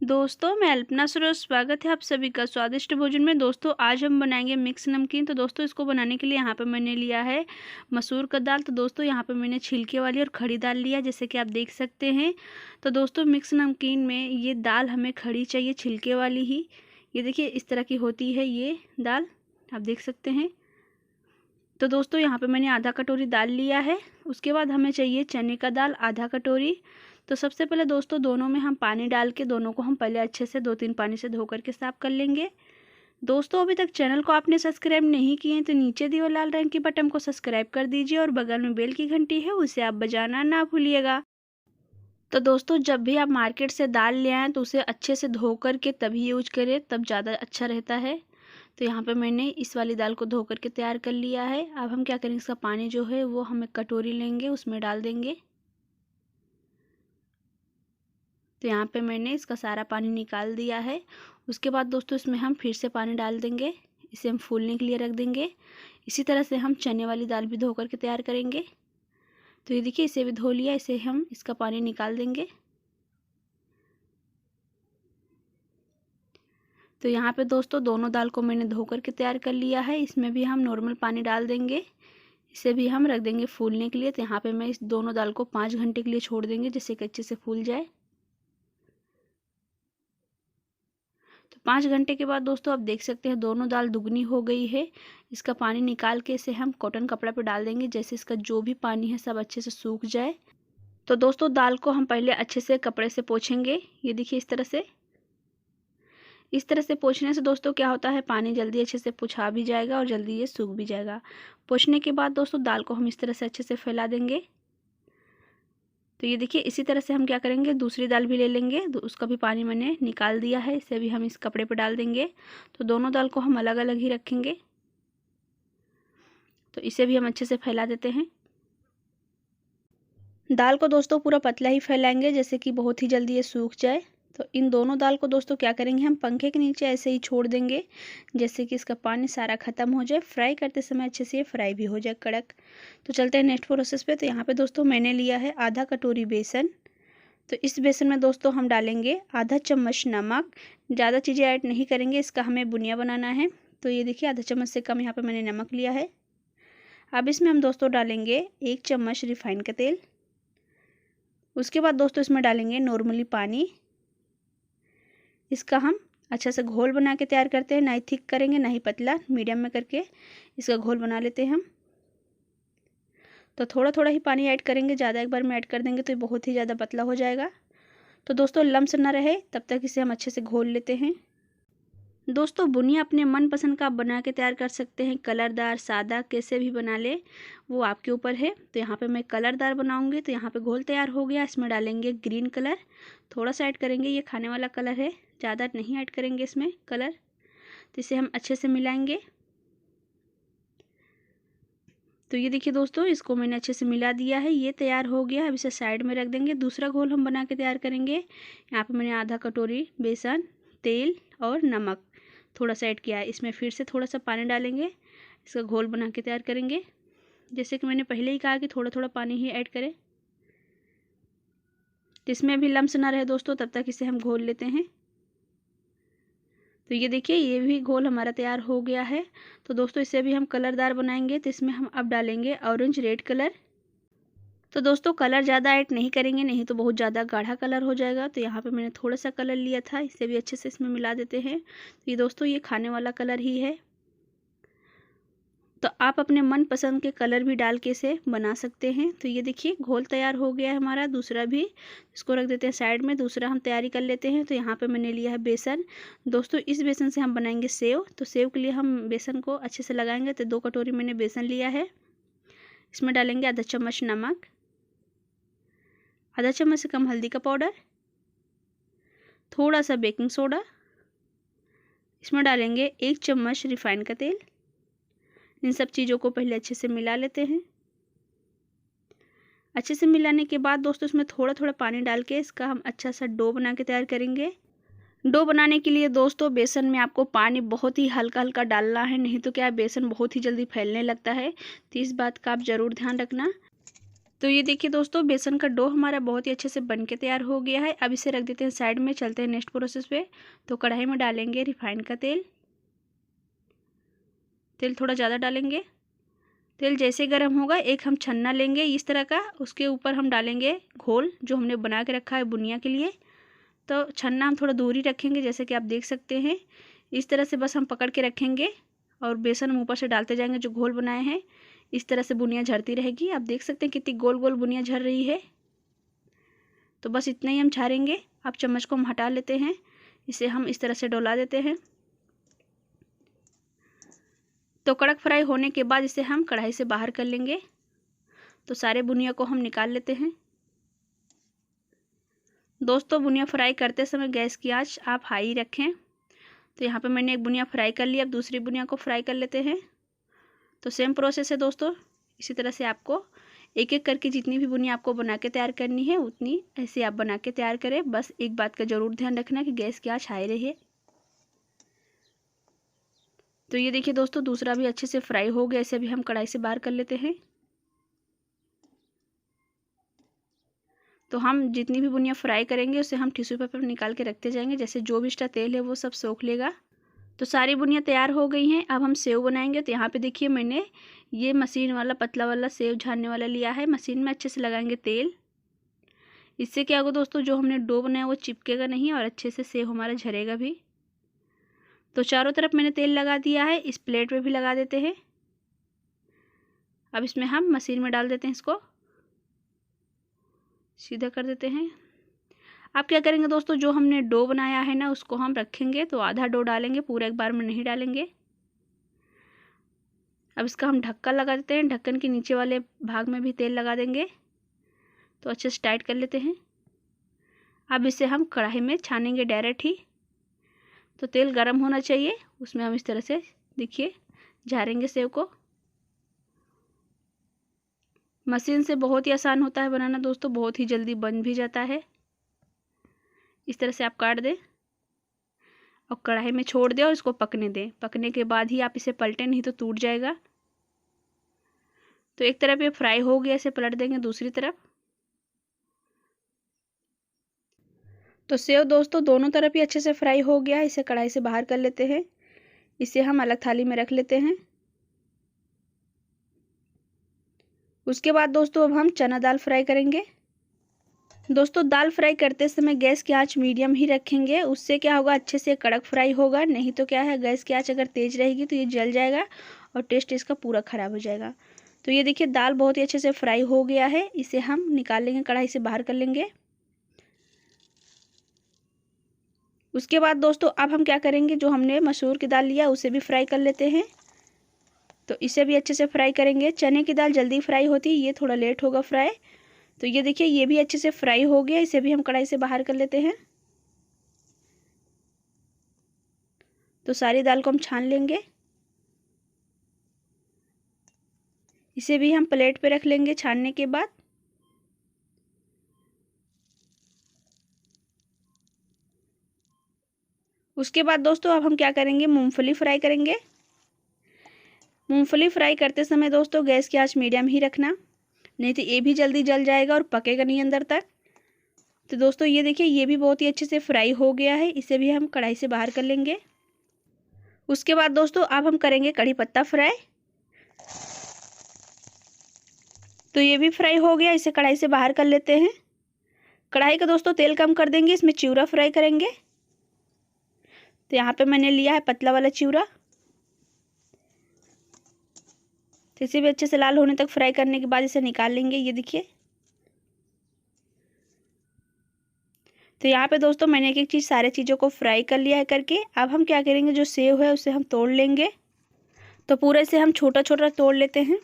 दोस्तों मैं अल्पना सरोज, स्वागत है आप सभी का स्वादिष्ट भोजन में। दोस्तों आज हम बनाएंगे मिक्स नमकीन। तो दोस्तों इसको बनाने के लिए यहाँ पे मैंने लिया है मसूर का दाल। तो दोस्तों यहाँ पे मैंने छिलके वाली और खड़ी दाल लिया, जैसे कि आप देख सकते हैं। तो दोस्तों मिक्स नमकीन में ये दाल हमें खड़ी चाहिए, छिलके वाली ही। ये देखिए इस तरह की होती है ये दाल, आप देख सकते हैं। तो दोस्तों यहाँ पे मैंने आधा कटोरी दाल लिया है। उसके बाद हमें चाहिए चने का दाल आधा कटोरी। तो सबसे पहले दोस्तों दोनों में हम पानी डाल के दोनों को हम पहले अच्छे से 2-3 पानी से धो करके साफ़ कर लेंगे। दोस्तों अभी तक चैनल को आपने सब्सक्राइब नहीं किए हैं तो नीचे दिए हुए लाल रंग के बटन को सब्सक्राइब कर दीजिए और बगल में बेल की घंटी है उसे आप बजाना ना भूलिएगा। तो दोस्तों जब भी आप मार्केट से दाल ले आएँ तो उसे अच्छे से धो करके तभी यूज करें, तब ज़्यादा अच्छा रहता है। तो यहाँ पे मैंने इस वाली दाल को धो करके तैयार कर लिया है। अब हम क्या करेंगे, इसका पानी जो है वो हम एक कटोरी लेंगे, उसमें डाल देंगे। तो यहाँ पे मैंने इसका सारा पानी निकाल दिया है। उसके बाद दोस्तों इसमें हम फिर से पानी डाल देंगे, इसे हम फूलने के लिए रख देंगे। इसी तरह से हम चने वाली दाल भी धो करके तैयार करेंगे। तो ये देखिए इसे भी धो लिया, इसे हम इसका पानी निकाल देंगे। तो यहाँ पे दोस्तों दोनों दाल को मैंने धो करके तैयार कर लिया है। इसमें भी हम नॉर्मल पानी डाल देंगे, इसे भी हम रख देंगे फूलने के लिए। तो यहाँ पे मैं इस दोनों दाल को 5 घंटे के लिए छोड़ देंगे, जिससे कि अच्छे से फूल जाए। तो 5 घंटे के बाद दोस्तों आप देख सकते हैं दोनों दाल दुगनी हो गई है। इसका पानी निकाल के इसे हम कॉटन कपड़ा पे डाल देंगे, जैसे इसका जो भी पानी है सब अच्छे से सूख जाए। तो दोस्तों दाल को हम पहले अच्छे से कपड़े से पोंछेंगे। ये देखिए इस तरह से पोंछने से दोस्तों क्या होता है, पानी जल्दी अच्छे से पोंछा भी जाएगा और जल्दी ये सूख भी जाएगा। पोंछने के बाद दोस्तों दाल को हम इस तरह से अच्छे से फैला देंगे। तो ये देखिए इसी तरह से हम क्या करेंगे, दूसरी दाल भी ले लेंगे, उसका भी पानी मैंने निकाल दिया है, इसे भी हम इस कपड़े पर डाल देंगे। तो दोनों दाल को हम अलग अलग ही रखेंगे। तो इसे भी हम अच्छे से फैला देते हैं। दाल को दोस्तों पूरा पतला ही फैलाएंगे, जैसे कि बहुत ही जल्दी ये सूख जाए। तो इन दोनों दाल को दोस्तों क्या करेंगे, हम पंखे के नीचे ऐसे ही छोड़ देंगे, जैसे कि इसका पानी सारा ख़त्म हो जाए। फ्राई करते समय अच्छे से ये फ्राई भी हो जाए कड़क। तो चलते हैं नेक्स्ट प्रोसेस पे। तो यहाँ पे दोस्तों मैंने लिया है आधा कटोरी बेसन। तो इस बेसन में दोस्तों हम डालेंगे आधा चम्मच नमक। ज़्यादा चीज़ें ऐड नहीं करेंगे, इसका हमें बुनिया बनाना है। तो ये देखिए आधा चम्मच से कम यहाँ पर मैंने नमक लिया है। अब इसमें हम दोस्तों डालेंगे 1 चम्मच रिफाइंड का तेल। उसके बाद दोस्तों इसमें डालेंगे नॉर्मली पानी। इसका हम अच्छा से घोल बना के तैयार करते हैं, ना ही थिक करेंगे ना ही पतला, मीडियम में करके इसका घोल बना लेते हैं हम। तो थोड़ा थोड़ा ही पानी ऐड करेंगे, ज़्यादा एक बार में ऐड कर देंगे तो ये बहुत ही ज़्यादा पतला हो जाएगा। तो दोस्तों लम्स ना रहे तब तक इसे हम अच्छे से घोल लेते हैं। दोस्तों बुनिया अपने मनपसंद का आप बना के तैयार कर सकते हैं, कलरदार सादा कैसे भी बना ले वो आपके ऊपर है। तो यहाँ पे मैं कलरदार बनाऊंगी। तो यहाँ पे घोल तैयार हो गया, इसमें डालेंगे ग्रीन कलर, थोड़ा सा ऐड करेंगे, ये खाने वाला कलर है, ज़्यादा नहीं ऐड करेंगे इसमें कलर। तो इसे हम अच्छे से मिलाएंगे। तो ये देखिए दोस्तों इसको मैंने अच्छे से मिला दिया है, ये तैयार हो गया। अब इसे साइड में रख देंगे। दूसरा घोल हम बना के तैयार करेंगे। यहाँ पे मैंने आधा कटोरी बेसन, तेल और नमक थोड़ा सा ऐड किया है, इसमें फिर से थोड़ा सा पानी डालेंगे, इसका घोल बना के तैयार करेंगे। जैसे कि मैंने पहले ही कहा कि थोड़ा थोड़ा पानी ही ऐड करें। तो इसमें भी लम्स ना रहे दोस्तों, तब तक इसे हम घोल लेते हैं। तो ये देखिए ये भी घोल हमारा तैयार हो गया है। तो दोस्तों इसे भी हम कलरदार बनाएंगे। तो इसमें हम अब डालेंगे ऑरेंज रेड कलर। तो दोस्तों कलर ज़्यादा ऐड नहीं करेंगे, नहीं तो बहुत ज़्यादा गाढ़ा कलर हो जाएगा। तो यहाँ पे मैंने थोड़ा सा कलर लिया था, इसे भी अच्छे से इसमें मिला देते हैं। तो ये दोस्तों ये खाने वाला कलर ही है। तो आप अपने मन पसंद के कलर भी डाल के इसे बना सकते हैं। तो ये देखिए घोल तैयार हो गया है हमारा। दूसरा भी इसको रख देते हैं साइड में, दूसरा हम तैयारी कर लेते हैं। तो यहाँ पे मैंने लिया है बेसन। दोस्तों इस बेसन से हम बनाएंगे सेव। तो सेव के लिए हम बेसन को अच्छे से लगाएंगे। तो 2 कटोरी मैंने बेसन लिया है, इसमें डालेंगे आधा चम्मच नमक, आधा चम्मच से कम हल्दी का पाउडर, थोड़ा सा बेकिंग सोडा, इसमें डालेंगे 1 चम्मच रिफाइंड का तेल। इन सब चीज़ों को पहले अच्छे से मिला लेते हैं। अच्छे से मिलाने के बाद दोस्तों इसमें थोड़ा थोड़ा पानी डाल के इसका हम अच्छा सा डो बना के तैयार करेंगे। डो बनाने के लिए दोस्तों बेसन में आपको पानी बहुत ही हल्का हल्का डालना है, नहीं तो क्या है बेसन बहुत ही जल्दी फैलने लगता है। तो इस बात का आप ज़रूर ध्यान रखना। तो ये देखिए दोस्तों, बेसन का डो हमारा बहुत ही अच्छे से बन के तैयार हो गया है। अब इसे रख देते हैं साइड में, चलते हैं नेक्स्ट प्रोसेस पे। तो कढ़ाई में डालेंगे रिफाइंड का तेल। तेल थोड़ा ज़्यादा डालेंगे। तेल जैसे गर्म होगा, एक हम छन्ना लेंगे इस तरह का, उसके ऊपर हम डालेंगे घोल जो हमने बना के रखा है बुनिया के लिए। तो छन्ना हम थोड़ा दूर ही रखेंगे, जैसे कि आप देख सकते हैं। इस तरह से बस हम पकड़ के रखेंगे और बेसन हम ऊपर से डालते जाएंगे जो घोल बनाए हैं। इस तरह से बुनिया झरती रहेगी। आप देख सकते हैं कितनी गोल गोल बुनिया झर रही है। तो बस इतना ही हम झारेंगे। अब चम्मच को हम हटा लेते हैं, इसे हम इस तरह से डोला देते हैं। तो कड़क फ्राई होने के बाद इसे हम कढ़ाई से बाहर कर लेंगे। तो सारे बुनिया को हम निकाल लेते हैं। दोस्तों, बुनिया फ्राई करते समय गैस की आंच आप हाई रखें। तो यहाँ पे मैंने एक बुनिया फ्राई कर लिया, अब दूसरी बुनिया को फ्राई कर लेते हैं। तो सेम प्रोसेस है दोस्तों, इसी तरह से आपको एक एक करके जितनी भी बुनिया आपको बना के तैयार करनी है उतनी ऐसे आप बना के तैयार करें। बस एक बात का ज़रूर ध्यान रखना कि गैस की आंच हाई रहे। तो ये देखिए दोस्तों, दूसरा भी अच्छे से फ्राई हो गया। इसे भी हम कढ़ाई से बाहर कर लेते हैं। तो हम जितनी भी बुनिया फ्राई करेंगे उसे हम टिश्यू पेपर पर निकाल के रखते जाएंगे, जैसे जो भी एक्स्ट्रा तेल है वो सब सोख लेगा। तो सारी बुनिया तैयार हो गई हैं। अब हम सेव बनाएंगे। तो यहाँ पे देखिए मैंने ये मशीन वाला पतला वाला सेव झाड़ने वाला लिया है। मशीन में अच्छे से लगाएंगे तेल। इससे क्या होगा दोस्तों, जो हमने डो बनाया वो चिपकेगा नहीं और अच्छे से सेव हमारा झरेगा भी। तो चारों तरफ मैंने तेल लगा दिया है, इस प्लेट पे भी लगा देते हैं। अब इसमें हम मशीन में डाल देते हैं, इसको सीधा कर देते हैं। अब क्या करेंगे दोस्तों, जो हमने डो बनाया है ना उसको हम रखेंगे। तो आधा डो डालेंगे, पूरा एक बार में नहीं डालेंगे। अब इसका हम ढक्कन लगा देते हैं। ढक्कन के नीचे वाले भाग में भी तेल लगा देंगे। तो अच्छे से टाइट कर लेते हैं। अब इसे हम कढ़ाई में छानेंगे डायरेक्ट ही। तो तेल गरम होना चाहिए, उसमें हम इस तरह से देखिए झारेंगे सेव को। मशीन से बहुत ही आसान होता है बनाना दोस्तों, बहुत ही जल्दी बन भी जाता है। इस तरह से आप काट दें और कढ़ाई में छोड़ दें और इसको पकने दें। पकने के बाद ही आप इसे पलटें, नहीं तो टूट जाएगा। तो एक तरफ ये फ्राई हो गया, इसे पलट देंगे दूसरी तरफ। तो सेव दोस्तों दोनों तरफ ही अच्छे से फ्राई हो गया है। इसे कढ़ाई से बाहर कर लेते हैं। इसे हम अलग थाली में रख लेते हैं। उसके बाद दोस्तों अब हम चना दाल फ्राई करेंगे। दोस्तों, दाल फ्राई करते समय गैस की आंच मीडियम ही रखेंगे। उससे क्या होगा, अच्छे से कड़क फ्राई होगा। नहीं तो क्या है, गैस की आंच अगर तेज रहेगी तो ये जल जाएगा और टेस्ट इसका पूरा ख़राब हो जाएगा। तो ये देखिए दाल बहुत ही अच्छे से फ्राई हो गया है। इसे हम निकाल लेंगे, कढ़ाई से बाहर कर लेंगे। उसके बाद दोस्तों अब हम क्या करेंगे, जो हमने मसूर की दाल लिया उसे भी फ्राई कर लेते हैं। तो इसे भी अच्छे से फ्राई करेंगे। चने की दाल जल्दी फ्राई होती है, ये थोड़ा लेट होगा फ्राई। तो ये देखिए ये भी अच्छे से फ्राई हो गया। इसे भी हम कढ़ाई से बाहर कर लेते हैं। तो सारी दाल को हम छान लेंगे। इसे भी हम प्लेट पे रख लेंगे छानने के बाद। उसके बाद दोस्तों अब हम क्या करेंगे, मूंगफली फ्राई करेंगे। मूंगफली फ्राई करते समय दोस्तों गैस की आंच मीडियम ही रखना, नहीं तो ये भी जल्दी जल जाएगा और पकेगा नहीं अंदर तक। तो दोस्तों ये देखिए ये भी बहुत ही अच्छे से फ्राई हो गया है। इसे भी हम कढ़ाई से बाहर कर लेंगे। उसके बाद दोस्तों अब हम करेंगे कढ़ी पत्ता फ्राई। तो ये भी फ्राई हो गया, इसे कढ़ाई से बाहर कर लेते हैं। कढ़ाई का दोस्तों तेल कम कर देंगे, इसमें चिवड़ा फ्राई करेंगे। तो यहाँ पे मैंने लिया है पतला वाला चिवड़ा। तो इसे भी अच्छे से लाल होने तक फ्राई करने के बाद इसे निकाल लेंगे। ये देखिए, तो यहाँ पे दोस्तों मैंने एक एक चीज़ सारे चीज़ों को फ्राई कर लिया है करके। अब हम क्या करेंगे, जो सेव है उसे हम तोड़ लेंगे। तो पूरे से हम छोटा छोटा तोड़ लेते हैं।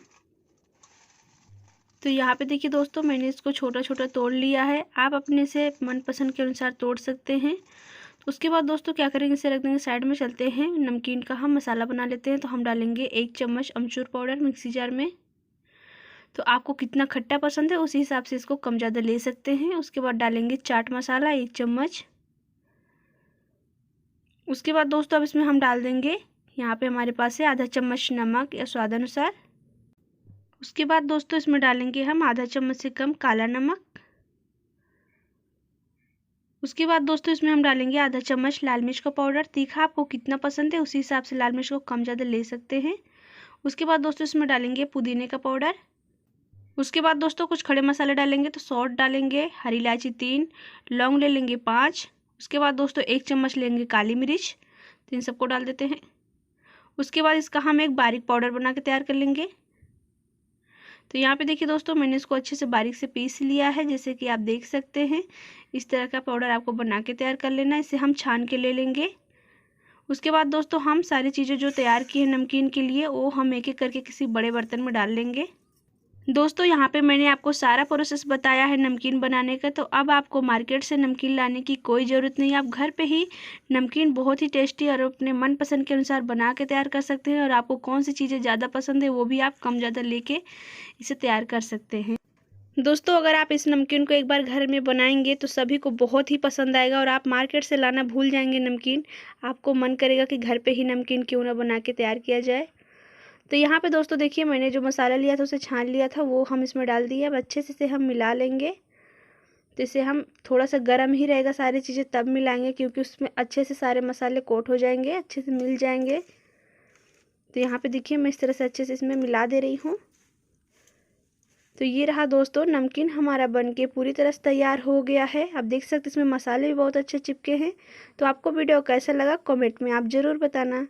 तो यहाँ पे देखिए दोस्तों मैंने इसको छोटा छोटा तोड़ लिया है। आप अपने से मनपसंद के अनुसार तोड़ सकते हैं। तो उसके बाद दोस्तों क्या करेंगे, इसे रख देंगे साइड में। चलते हैं नमकीन का हम मसाला बना लेते हैं। तो हम डालेंगे 1 चम्मच अमचूर पाउडर मिक्सी जार में। तो आपको कितना खट्टा पसंद है उसी हिसाब से इसको कम ज़्यादा ले सकते हैं। उसके बाद डालेंगे चाट मसाला 1 चम्मच। उसके बाद दोस्तों अब इसमें हम डाल देंगे, यहाँ पे हमारे पास है आधा चम्मच नमक या स्वाद अनुसार। उसके बाद दोस्तों इसमें डालेंगे हम आधा चम्मच से कम काला नमक। उसके बाद दोस्तों इसमें हम डालेंगे आधा चम्मच लाल मिर्च का पाउडर। तीखा आपको कितना पसंद है उसी हिसाब से लाल मिर्च को कम ज़्यादा ले सकते हैं। उसके बाद दोस्तों इसमें डालेंगे पुदीने का पाउडर। उसके बाद दोस्तों कुछ खड़े मसाले डालेंगे, तो सौंठ डालेंगे, हरी इलायची 3, लौंग ले लेंगे 5। उसके बाद दोस्तों 1 चम्मच लेंगे काली मिर्च, तो इन सबको डाल देते हैं। उसके बाद इसका हम एक बारीक पाउडर बना के तैयार कर लेंगे। तो यहाँ पे देखिए दोस्तों मैंने इसको अच्छे से बारीक से पीस लिया है, जैसे कि आप देख सकते हैं। इस तरह का पाउडर आपको बना के तैयार कर लेना है। इसे हम छान के ले लेंगे। उसके बाद दोस्तों हम सारी चीज़ें जो तैयार की है नमकीन के लिए, वो हम एक एक करके किसी बड़े बर्तन में डाल लेंगे। दोस्तों यहाँ पे मैंने आपको सारा प्रोसेस बताया है नमकीन बनाने का, तो अब आपको मार्केट से नमकीन लाने की कोई ज़रूरत नहीं है। आप घर पे ही नमकीन बहुत ही टेस्टी और अपने मनपसंद के अनुसार बना के तैयार कर सकते हैं। और आपको कौन सी चीज़ें ज़्यादा पसंद है वो भी आप कम ज़्यादा लेके इसे तैयार कर सकते हैं। दोस्तों अगर आप इस नमकीन को एक बार घर में बनाएंगे तो सभी को बहुत ही पसंद आएगा और आप मार्केट से लाना भूल जाएंगे नमकीन। आपको मन करेगा कि घर पे ही नमकीन क्यों ना बना के तैयार किया जाए। तो यहाँ पे दोस्तों देखिए मैंने जो मसाला लिया था उसे छान लिया था, वो हम इसमें डाल दिए। अब अच्छे से इसे हम मिला लेंगे। तो इसे हम थोड़ा सा गर्म ही रहेगा सारी चीज़ें तब मिलाएंगे, क्योंकि उसमें अच्छे से सारे मसाले कोट हो जाएंगे, अच्छे से मिल जाएंगे। तो यहाँ पे देखिए मैं इस तरह से अच्छे से इसमें मिला दे रही हूँ। तो ये रहा दोस्तों नमकीन हमारा बनके पूरी तरह से तैयार हो गया है। आप देख सकते हैं इसमें मसाले भी बहुत अच्छे चिपके हैं। तो आपको वीडियो कैसा लगा कमेंट में आप ज़रूर बताना।